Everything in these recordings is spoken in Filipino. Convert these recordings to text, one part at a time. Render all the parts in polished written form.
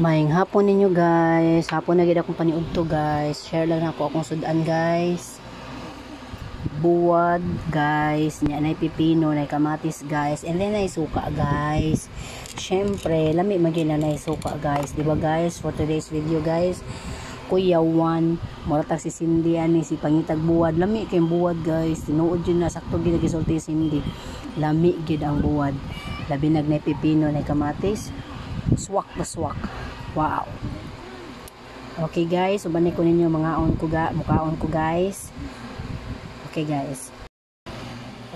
Maayong hapon ninyo guys. Hapon na gid akong paniudto guys. Share lang ako akong sudan guys. Buwad guys. Nya nay pipino, nay kamatis guys. And then nay suka guys. Syempre, lami magin na nay suka guys. Diba guys? For today's video guys, Kuya Juan, moratag si Cindy ani si pangitag buwad. Lami kay buwad guys. Tinuod yun na sakto gid gisulti Cindy. Lami gid ang buwad. Labi nag nay pipino, nay kamatis. Swak na swak. Wow. Okay guys, ubanay ko ninyo mga mukhaon ko guys. Okay guys.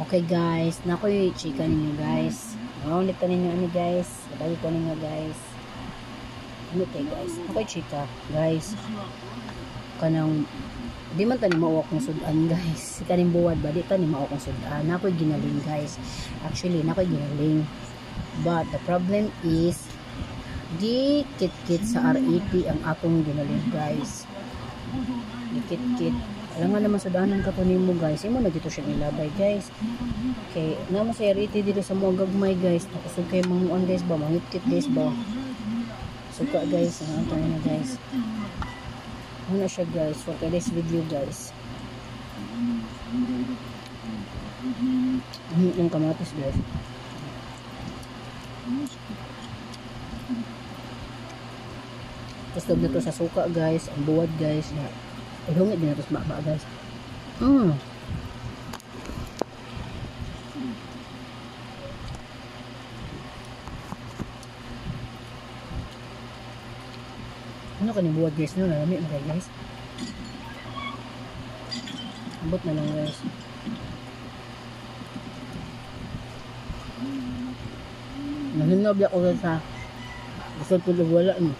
Okay guys, nakoy chika ninyo guys. Ulit ninyo ani guys. Sabay ko ninyo guys. Okay guys, nakoy chika guys. Kanang di man tani mao akong sudan guys. Kaning buwad ba di tani mao akong sudan. Nakoy ginaling guys. Actually, nakoy ginaling. But the problem is di kit-kit sa RET ang atong ginaling guys. Di kit-kit. Alam nga naman sudanan ka po nimo guys. Imo na dito siya nilabay guys. Okay, naman sa RET dito sa mga gagmay guys. Nakusog kay mga guys ba, mangit-kit guys ba. Suka guys, ang atong na guys. Muna siya guys for today's video guys. Yung kamatis guys. Tapos na to sa suka guys, ang buwad guys. Ihungit din na to sa baba guys. Ano ka ni buwad guys? Ano nalamit na guys? Ambot na lang guys. Nahinab ako guys ha. Gusto ko wala no.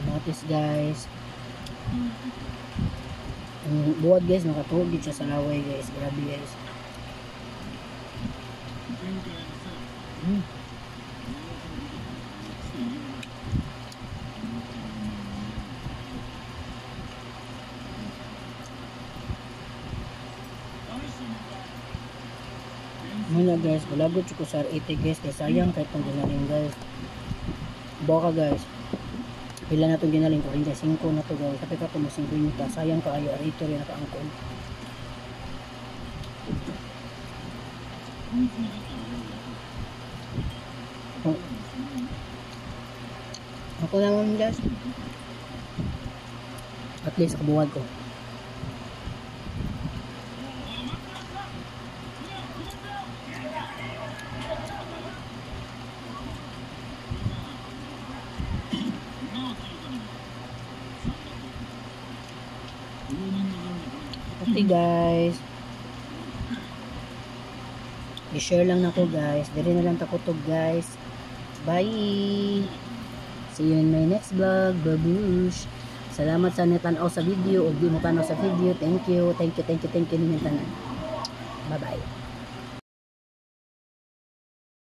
Kamatis guys. Buwad guys, nakatugid siya sa laway guys. Grabe guys. Muna guys, balagot ko sa RET guys. Kaya sayang kahit pang ginaling guys. Baka guys. Pila na itong ginaling ko. Hindi, 5 na to guys. Kapit ako mo 5 nita. Sayang ka kayo. RET rin nakaangkon. Ako naman guys. At least kabuwad ko. Okay guys, i-share lang na ko guys. Dili na lang takotog guys. Bye. See you in my next vlog. Babush. Salamat sa natanaw sa video o di mo tanaw sa video. Thank you ninyo tanan. Bye bye.